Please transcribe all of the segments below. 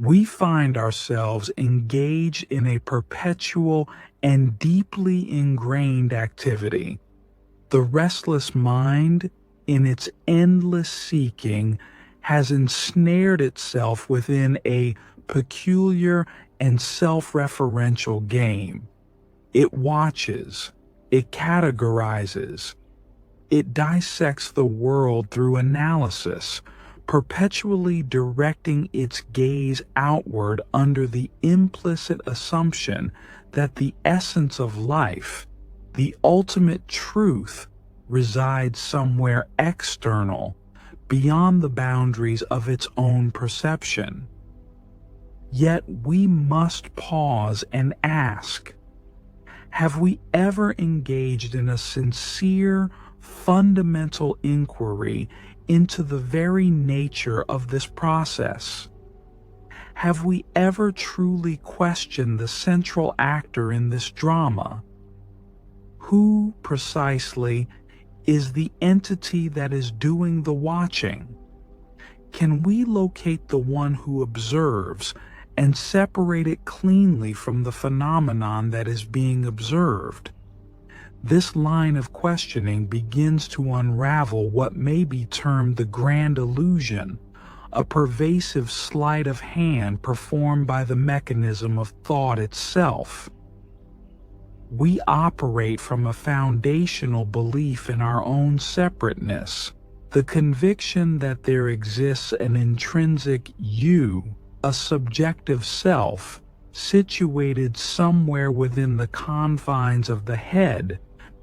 we find ourselves engaged in a perpetual and deeply ingrained activity. The restless mind, in its endless seeking, has ensnared itself within a peculiar and self-referential game. It watches, it categorizes, it dissects the world through analysis, perpetually directing its gaze outward under the implicit assumption that the essence of life, the ultimate truth, resides somewhere external, beyond the boundaries of its own perception. Yet we must pause and ask, have we ever engaged in a sincere, fundamental inquiry into the very nature of this process? Have we ever truly questioned the central actor in this drama? Who, precisely, is the entity that is doing the watching? Can we locate the one who observes and separate it cleanly from the phenomenon that is being observed? This line of questioning begins to unravel what may be termed the grand illusion, a pervasive sleight of hand performed by the mechanism of thought itself. We operate from a foundational belief in our own separateness, the conviction that there exists an intrinsic you, a subjective self, situated somewhere within the confines of the head,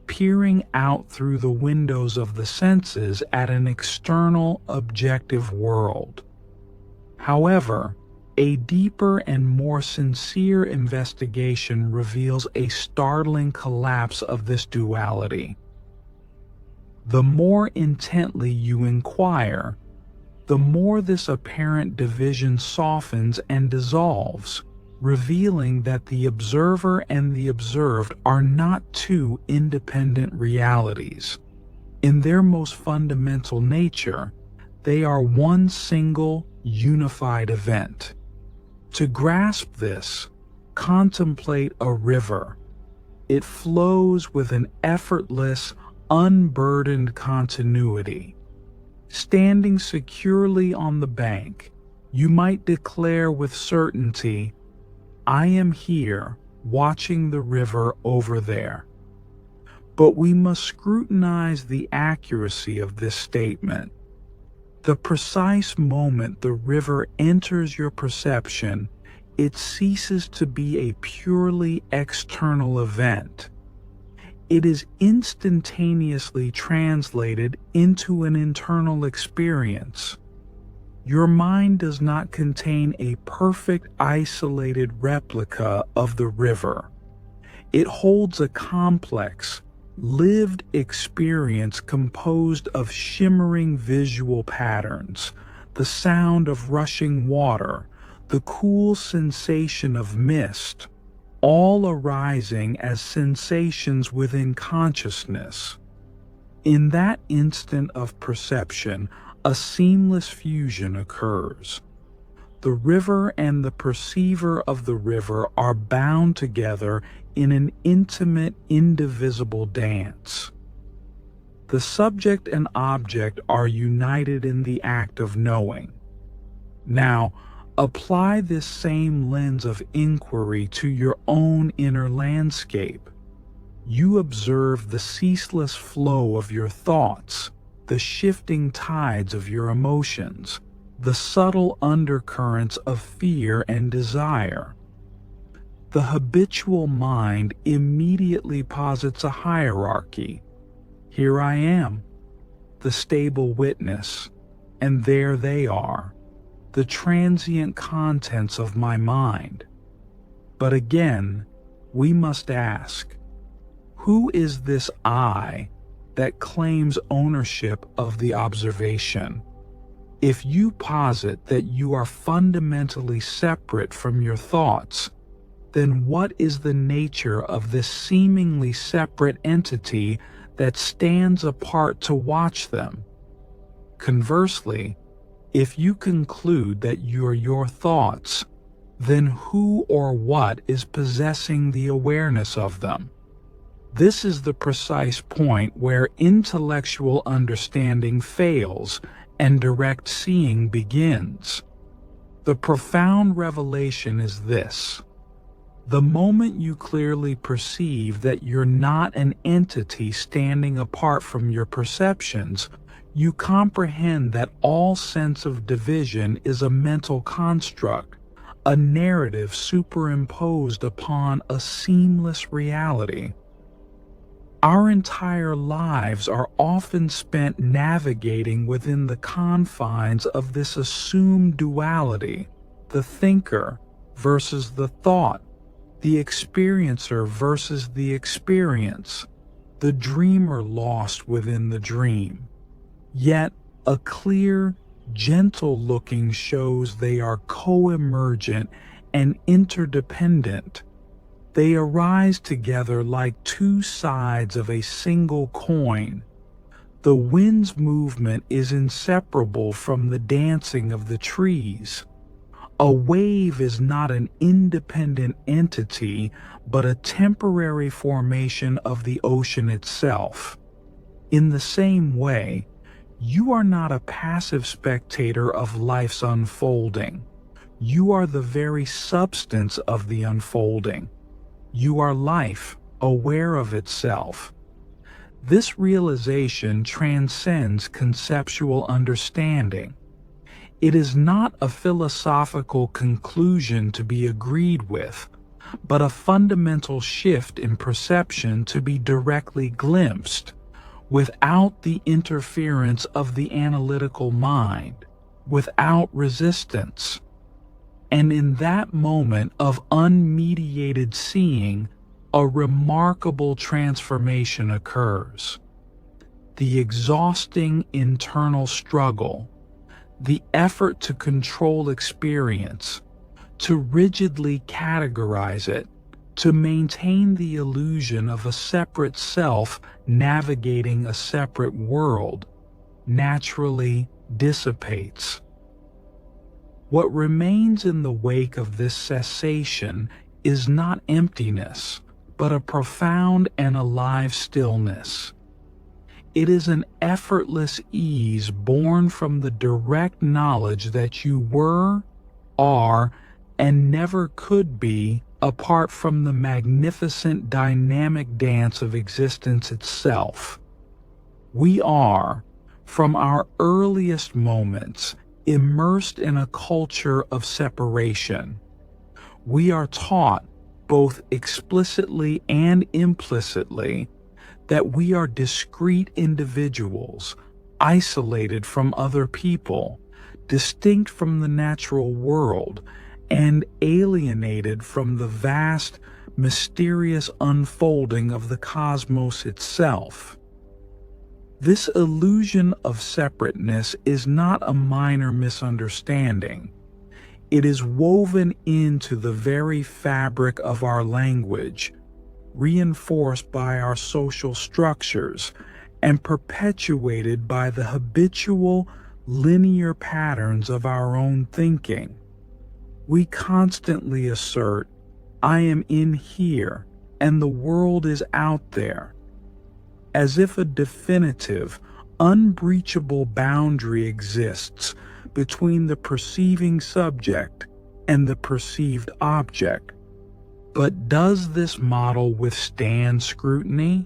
peering out through the windows of the senses at an external, objective world. However, a deeper and more sincere investigation reveals a startling collapse of this duality. The more intently you inquire, the more this apparent division softens and dissolves, revealing that the observer and the observed are not two independent realities. In their most fundamental nature, they are one single, unified event. To grasp this, contemplate a river. It flows with an effortless, unburdened continuity. Standing securely on the bank, you might declare with certainty, I am here, watching the river over there. But we must scrutinize the accuracy of this statement. The precise moment the river enters your perception, it ceases to be a purely external event. It is instantaneously translated into an internal experience. Your mind does not contain a perfect isolated replica of the river. It holds a complex, lived experience composed of shimmering visual patterns, the sound of rushing water, the cool sensation of mist, all arising as sensations within consciousness. In that instant of perception, a seamless fusion occurs. The river and the perceiver of the river are bound together in an intimate, indivisible dance. The subject and object are united in the act of knowing. Now, apply this same lens of inquiry to your own inner landscape. You observe the ceaseless flow of your thoughts, the shifting tides of your emotions, the subtle undercurrents of fear and desire. The habitual mind immediately posits a hierarchy. Here I am, the stable witness, and there they are, the transient contents of my mind. But again, we must ask, who is this I that claims ownership of the observation? If you posit that you are fundamentally separate from your thoughts, then what is the nature of this seemingly separate entity that stands apart to watch them? Conversely, If you conclude that you're your thoughts, then who or what is possessing the awareness of them? This is the precise point where intellectual understanding fails and direct seeing begins. The profound revelation is this: the moment you clearly perceive that you're not an entity standing apart from your perceptions, you comprehend that all sense of division is a mental construct, a narrative superimposed upon a seamless reality. Our entire lives are often spent navigating within the confines of this assumed duality, the thinker versus the thought, the experiencer versus the experience, the dreamer lost within the dream. Yet a clear, gentle looking shows they are co-emergent and interdependent. They arise together like two sides of a single coin. The wind's movement is inseparable from the dancing of the trees. A wave is not an independent entity, but a temporary formation of the ocean itself. In the same way, you are not a passive spectator of life's unfolding. You are the very substance of the unfolding. You are life, aware of itself. This realization transcends conceptual understanding. It is not a philosophical conclusion to be agreed with, but a fundamental shift in perception to be directly glimpsed, without the interference of the analytical mind, without resistance. And in that moment of unmediated seeing, a remarkable transformation occurs. The exhausting internal struggle, the effort to control experience, to rigidly categorize it, to maintain the illusion of a separate self navigating a separate world, naturally dissipates. What remains in the wake of this cessation is not emptiness, but a profound and alive stillness. It is an effortless ease born from the direct knowledge that you were, are, and never could be apart from the magnificent dynamic dance of existence itself. We are, from our earliest moments, immersed in a culture of separation. We are taught, both explicitly and implicitly, that we are discrete individuals, isolated from other people, distinct from the natural world, and alienated from the vast, mysterious unfolding of the cosmos itself. This illusion of separateness is not a minor misunderstanding. It is woven into the very fabric of our language, reinforced by our social structures, and perpetuated by the habitual, linear patterns of our own thinking. We constantly assert, "I am in here, and the world is out there," as if a definitive, unbreachable boundary exists between the perceiving subject and the perceived object. But does this model withstand scrutiny?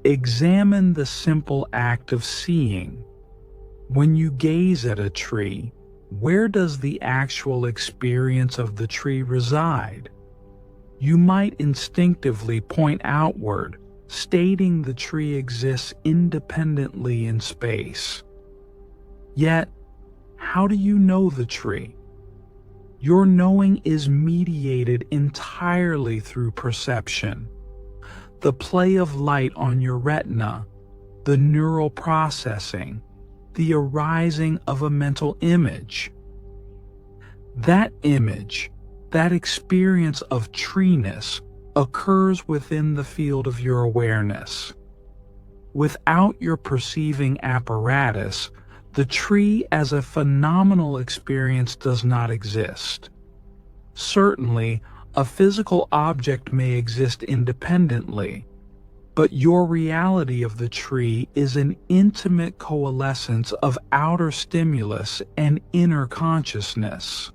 Examine the simple act of seeing. When you gaze at a tree, where does the actual experience of the tree reside? You might instinctively point outward, stating the tree exists independently in space. Yet, how do you know the tree? Your knowing is mediated entirely through perception. The play of light on your retina, the neural processing, the arising of a mental image. That image, that experience of treeness, occurs within the field of your awareness. Without your perceiving apparatus, The tree as a phenomenal experience does not exist. Certainly, a physical object may exist independently, but your reality of the tree is an intimate coalescence of outer stimulus and inner consciousness.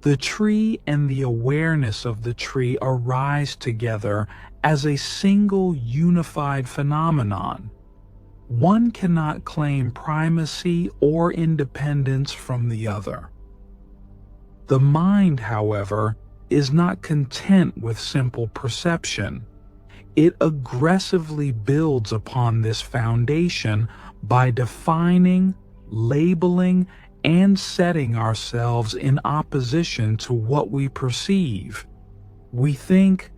The tree and the awareness of the tree arise together as a single unified phenomenon. One cannot claim primacy or independence from the other. The mind, however, is not content with simple perception. It aggressively builds upon this foundation by defining, labeling, and setting ourselves in opposition to what we perceive. We think,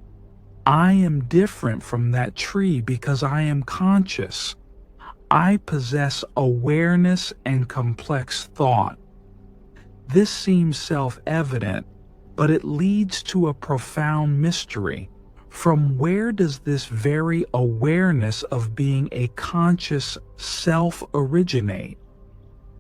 I am different from that tree because I am conscious. I possess awareness and complex thought. This seems self-evident, but it leads to a profound mystery. From where does this very awareness of being a conscious self originate?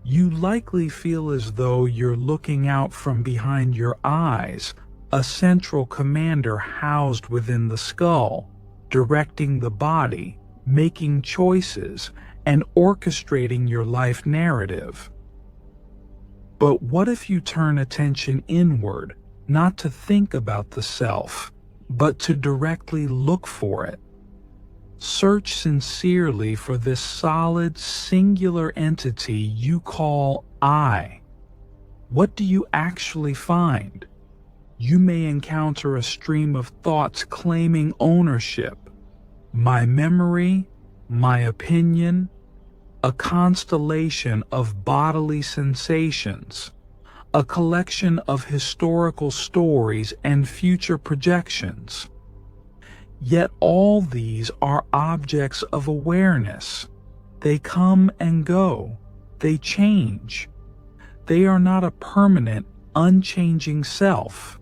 You likely feel as though you're looking out from behind your eyes, a central commander housed within the skull, directing the body, making choices, and orchestrating your life narrative. But what if you turn attention inward, not to think about the self, but to directly look for it? Search sincerely for this solid, singular entity you call I. What do you actually find? You may encounter a stream of thoughts claiming ownership. My memory, my opinion, a constellation of bodily sensations, a collection of historical stories and future projections. Yet all these are objects of awareness. They come and go. They change. They are not a permanent, unchanging self.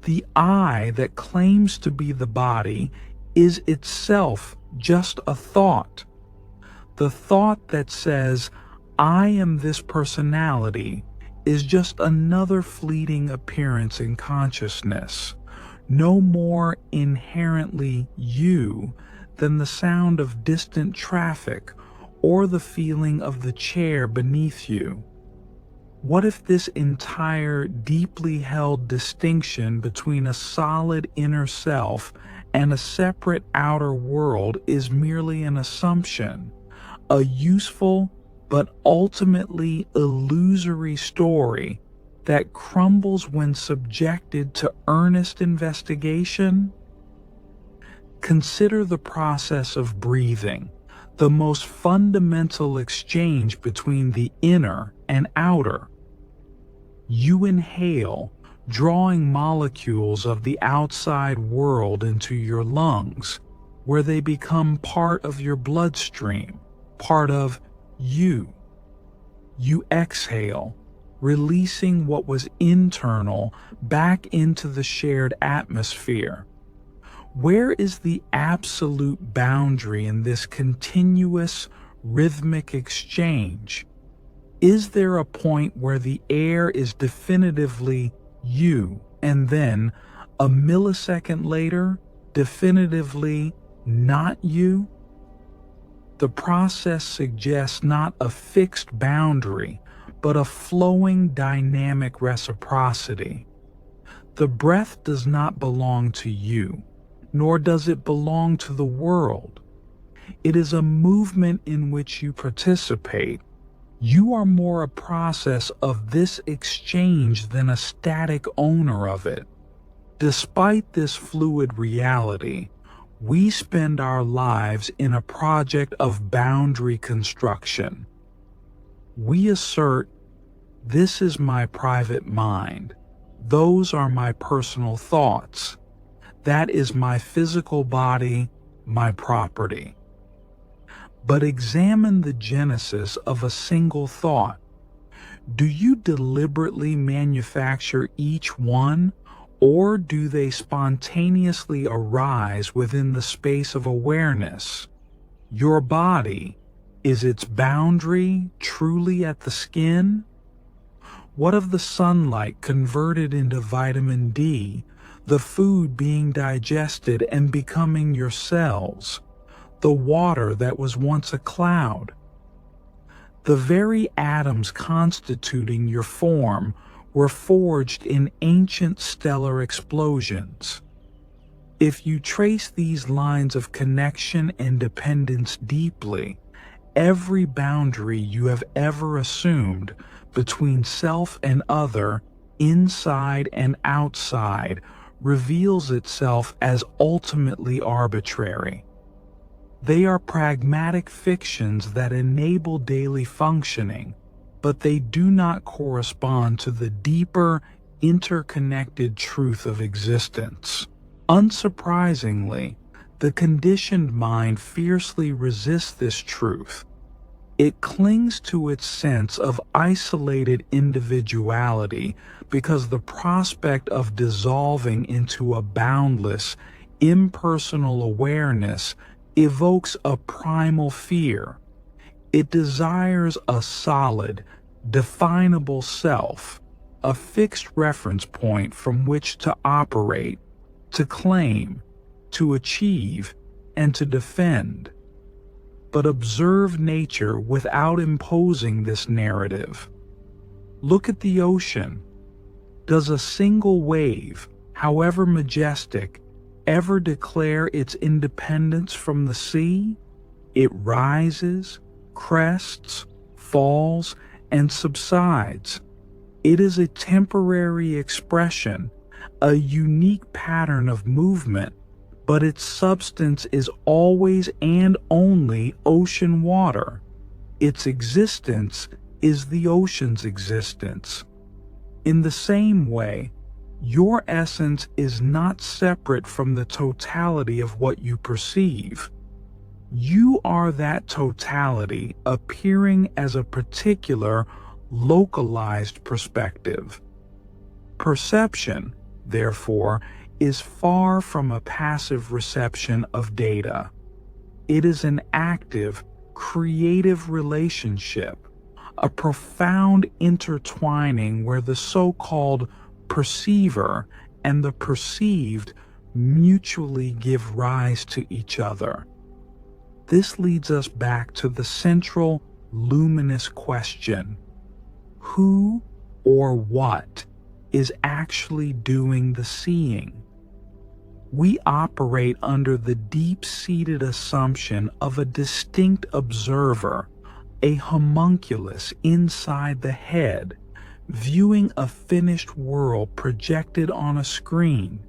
The I that claims to be the body is itself just a thought. The thought that says, I am this personality, is just another fleeting appearance in consciousness, no more inherently you than the sound of distant traffic or the feeling of the chair beneath you. What if this entire deeply held distinction between a solid inner self and a separate outer world is merely an assumption, a useful but ultimately illusory story that crumbles when subjected to earnest investigation? Consider the process of breathing, the most fundamental exchange between the inner and outer. You inhale, drawing molecules of the outside world into your lungs, where they become part of your bloodstream, part of you. You exhale, releasing what was internal back into the shared atmosphere. Where is the absolute boundary in this continuous, rhythmic exchange? Is there a point where the air is definitively you, and then, a millisecond later, definitively not you? The process suggests not a fixed boundary, but a flowing dynamic reciprocity. The breath does not belong to you, nor does it belong to the world. It is a movement in which you participate. You are more a process of this exchange than a static owner of it. Despite this fluid reality, we spend our lives in a project of boundary construction. We assert, this is my private mind. Those are my personal thoughts. That is my physical body, my property. But examine the genesis of a single thought. Do you deliberately manufacture each one, or do they spontaneously arise within the space of awareness? Your body, Is its boundary truly at the skin? What of the sunlight converted into vitamin D, the food being digested and becoming your cells, the water that was once a cloud? The very atoms constituting your form were forged in ancient stellar explosions. If you trace these lines of connection and dependence deeply, every boundary you have ever assumed between self and other, inside and outside, reveals itself as ultimately arbitrary. They are pragmatic fictions that enable daily functioning, but they do not correspond to the deeper, interconnected truth of existence. Unsurprisingly, the conditioned mind fiercely resists this truth. It clings to its sense of isolated individuality because the prospect of dissolving into a boundless, impersonal awareness evokes a primal fear. It desires a solid, definable self, a fixed reference point from which to operate, to claim, to achieve, and to defend. But observe nature without imposing this narrative. Look at the ocean. Does a single wave, however majestic, ever declare its independence from the sea? It rises, crests, falls, and subsides. It is a temporary expression, a unique pattern of movement, but its substance is always and only ocean water. Its existence is the ocean's existence. In the same way, your essence is not separate from the totality of what you perceive. You are that totality appearing as a particular, localized perspective. Perception, therefore, is far from a passive reception of data. It is an active, creative relationship, a profound intertwining where the so-called perceiver and the perceived mutually give rise to each other. This leads us back to the central, luminous question: who or what is actually doing the seeing? We operate under the deep-seated assumption of a distinct observer, a homunculus inside the head, viewing a finished world projected on a screen.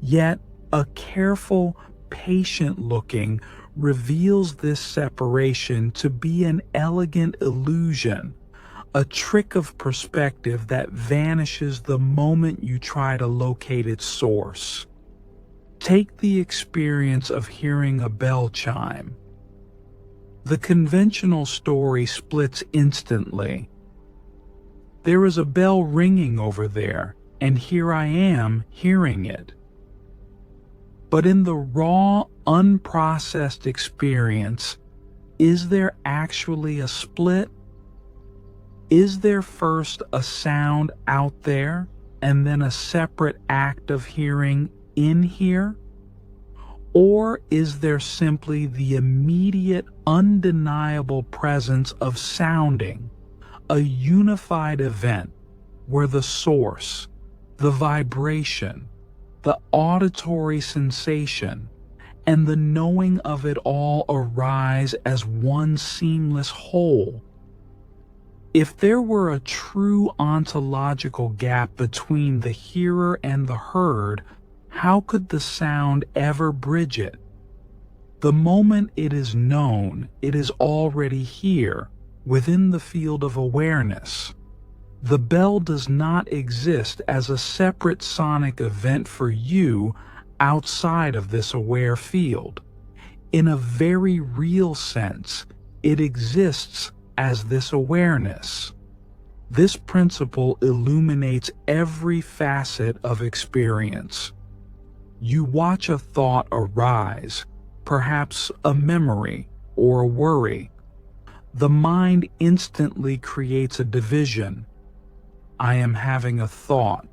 Yet, a careful, patient looking reveals this separation to be an elegant illusion, a trick of perspective that vanishes the moment you try to locate its source. Take the experience of hearing a bell chime. The conventional story splits instantly. There is a bell ringing over there, and here I am hearing it. But in the raw, unprocessed experience, is there actually a split? Is there first a sound out there, and then a separate act of hearing in here? Or is there simply the immediate, undeniable presence of sounding, a unified event where the source, the vibration, the auditory sensation, and the knowing of it all arise as one seamless whole? If there were a true ontological gap between the hearer and the heard, how could the sound ever bridge it? The moment it is known, it is already here, within the field of awareness. The bell does not exist as a separate sonic event for you outside of this aware field. In a very real sense, it exists as this awareness. This principle illuminates every facet of experience. You watch a thought arise, perhaps a memory or a worry, the mind instantly creates a division. I am having a thought.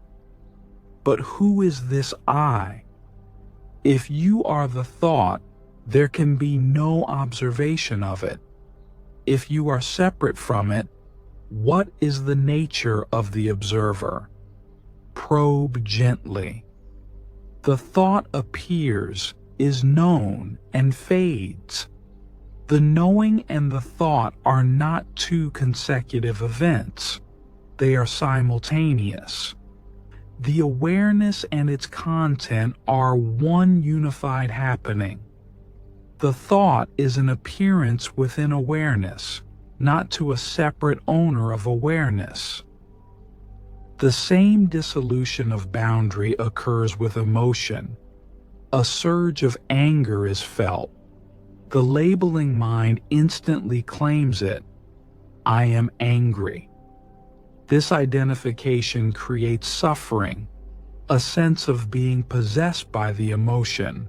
But who is this I? If you are the thought, there can be no observation of it. If you are separate from it, what is the nature of the observer? Probe gently. The thought appears, is known, and fades. The knowing and the thought are not two consecutive events. They are simultaneous. The awareness and its content are one unified happening. The thought is an appearance within awareness, not to a separate owner of awareness. The same dissolution of boundary occurs with emotion. A surge of anger is felt. The labeling mind instantly claims it. I am angry. This identification creates suffering, a sense of being possessed by the emotion.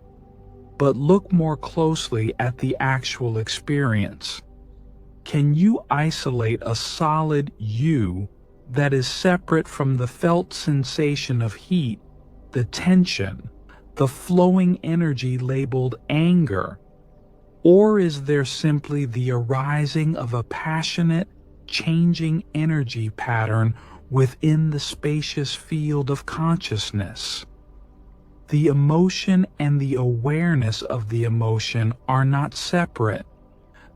But look more closely at the actual experience. Can you isolate a solid you that is separate from the felt sensation of heat, the tension, the flowing energy labeled anger? Or is there simply the arising of a passionate, changing energy pattern within the spacious field of consciousness? The emotion and the awareness of the emotion are not separate.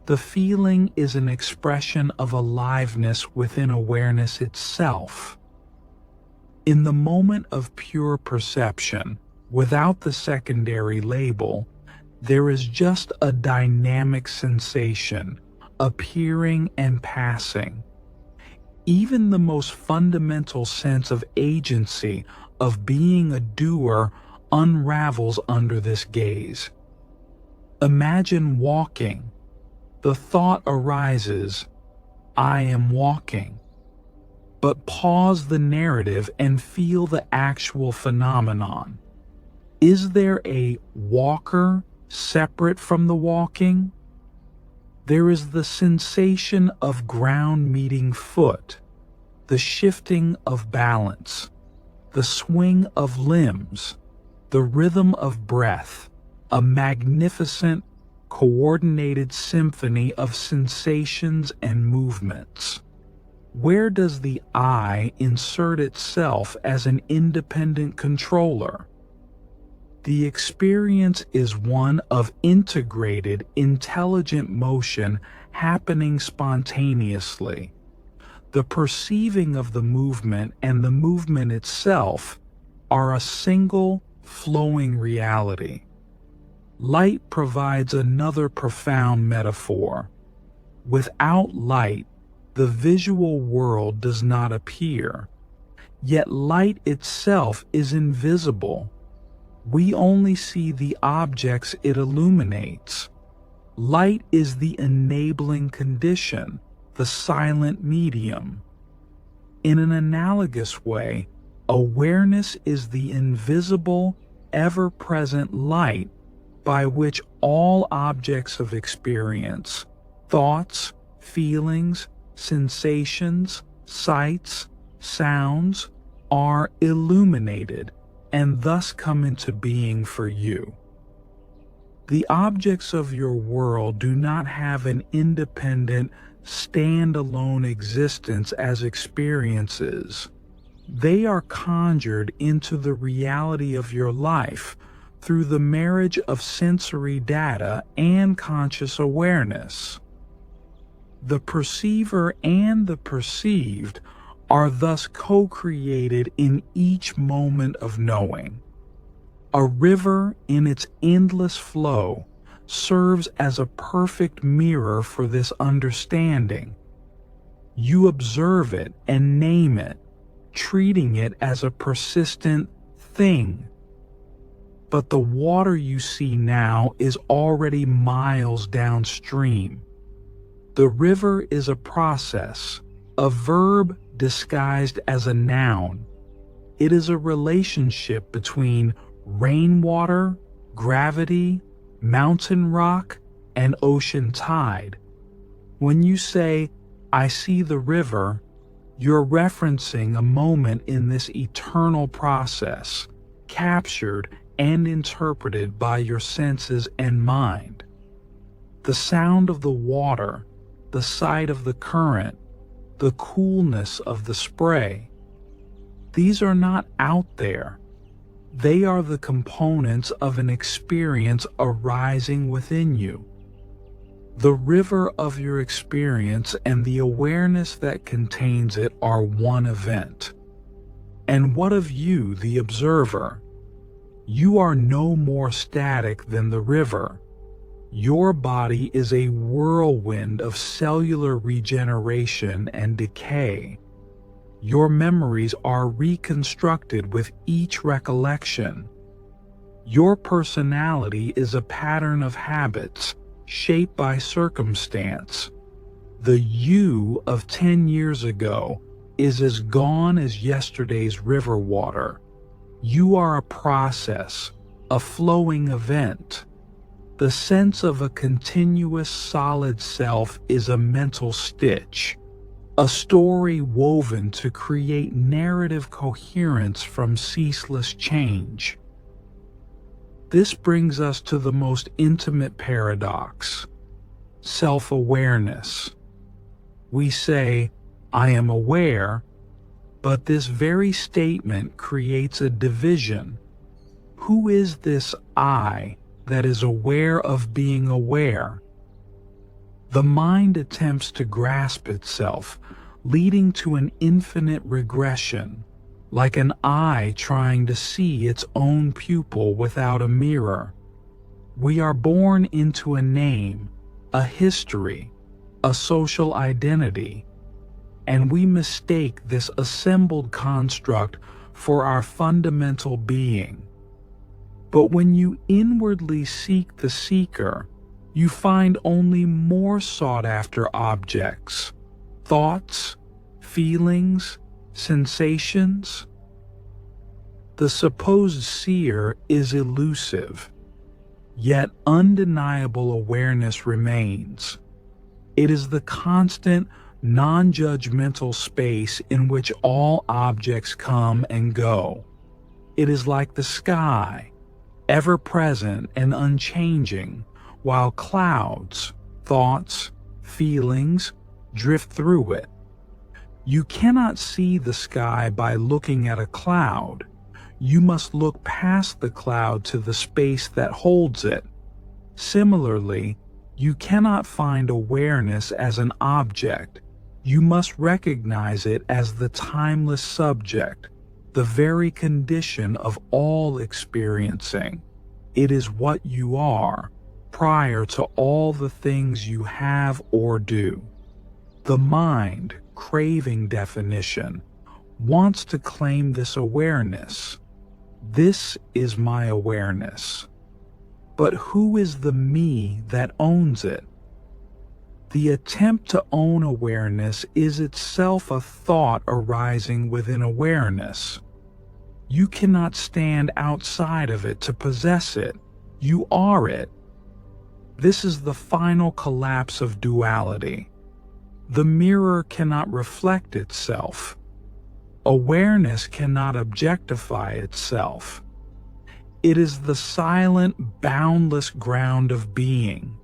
The feeling is an expression of aliveness within awareness itself. In the moment of pure perception, without the secondary label, there is just a dynamic sensation, appearing and passing. Even the most fundamental sense of agency, of being a doer, unravels under this gaze. Imagine walking. The thought arises, I am walking. But pause the narrative and feel the actual phenomenon. Is there a walker separate from the walking? There is the sensation of ground meeting foot, the shifting of balance, the swing of limbs, the rhythm of breath, a magnificent, coordinated symphony of sensations and movements. Where does the I insert itself as an independent controller? The experience is one of integrated, intelligent motion happening spontaneously. The perceiving of the movement and the movement itself are a single, flowing reality. Light provides another profound metaphor. Without light, the visual world does not appear. Yet light itself is invisible. We only see the objects it illuminates. Light is the enabling condition, the silent medium. In an analogous way, awareness is the invisible, ever-present light by which all objects of experience, thoughts, feelings, sensations, sights, sounds, are illuminated and thus come into being for you. The objects of your world do not have an independent, stand-alone existence as experiences. They are conjured into the reality of your life through the marriage of sensory data and conscious awareness. The perceiver and the perceived are thus co-created in each moment of knowing. A river in its endless flow serves as a perfect mirror for this understanding. You observe it and name it, treating it as a persistent thing. But the water you see now is already miles downstream. The river is a process, a verb disguised as a noun. It is a relationship between rainwater, gravity, mountain rock, and ocean tide. When you say, "I see the river," you're referencing a moment in this eternal process, captured and interpreted by your senses and mind. The sound of the water, the sight of the current, the coolness of the spray, these are not out there. They are the components of an experience arising within you. The river of your experience and the awareness that contains it are one event. And what of you, the observer? You are no more static than the river. Your body is a whirlwind of cellular regeneration and decay. Your memories are reconstructed with each recollection. Your personality is a pattern of habits shaped by circumstance. The you of 10 years ago is as gone as yesterday's river water. You are a process, a flowing event. The sense of a continuous solid self is a mental stitch, a story woven to create narrative coherence from ceaseless change. This brings us to the most intimate paradox, self-awareness. We say, "I am aware," but this very statement creates a division. Who is this I that is aware of being aware? The mind attempts to grasp itself, leading to an infinite regression, like an eye trying to see its own pupil without a mirror. We are born into a name, a history, a social identity, and we mistake this assembled construct for our fundamental being. But when you inwardly seek the seeker, you find only more sought-after objects, thoughts, feelings, sensations. The supposed seer is elusive, yet undeniable awareness remains. It is the constant, non-judgmental space in which all objects come and go. It is like the sky, ever present and unchanging, while clouds, thoughts, feelings drift through it. You cannot see the sky by looking at a cloud. You must look past the cloud to the space that holds it. Similarly, you cannot find awareness as an object. You must recognize it as the timeless subject, the very condition of all experiencing. It is what you are, prior to all the things you have or do. The mind, craving definition, wants to claim this awareness. This is my awareness. But who is the me that owns it? The attempt to own awareness is itself a thought arising within awareness. You cannot stand outside of it to possess it. You are it. This is the final collapse of duality. The mirror cannot reflect itself. Awareness cannot objectify itself. It is the silent, boundless ground of being.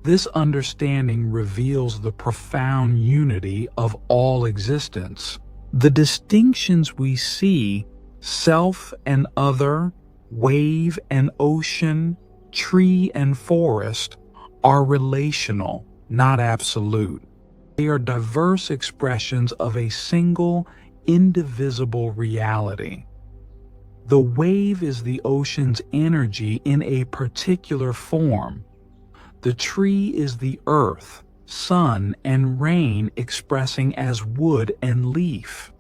This understanding reveals the profound unity of all existence. The distinctions we see, self and other, wave and ocean, tree and forest, are relational, not absolute. They are diverse expressions of a single, indivisible reality. The wave is the ocean's energy in a particular form. The tree is the earth, sun, and rain expressing as wood and leaf.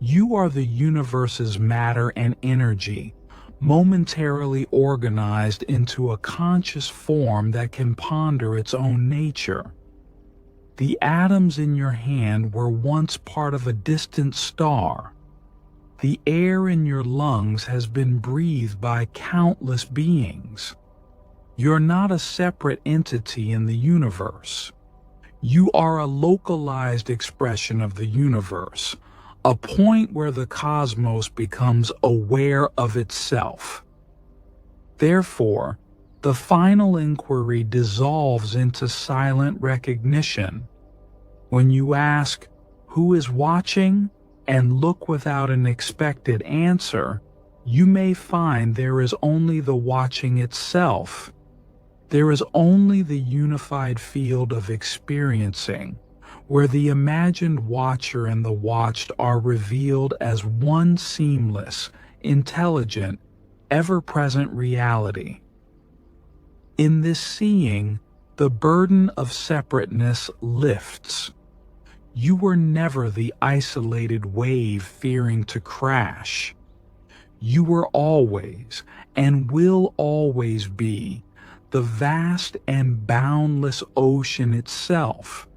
You are the universe's matter and energy, momentarily organized into a conscious form that can ponder its own nature. The atoms in your hand were once part of a distant star. The air in your lungs has been breathed by countless beings. You're not a separate entity in the universe. You are a localized expression of the universe, a point where the cosmos becomes aware of itself. Therefore, the final inquiry dissolves into silent recognition. When you ask, "Who is watching?" and look without an expected answer, you may find there is only the watching itself. There is only the unified field of experiencing, where the imagined watcher and the watched are revealed as one seamless, intelligent, ever-present reality. In this seeing, the burden of separateness lifts. You were never the isolated wave fearing to crash. You were always, and will always be, the vast and boundless ocean itself,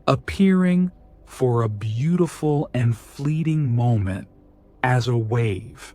appearing for a beautiful and fleeting moment as a wave.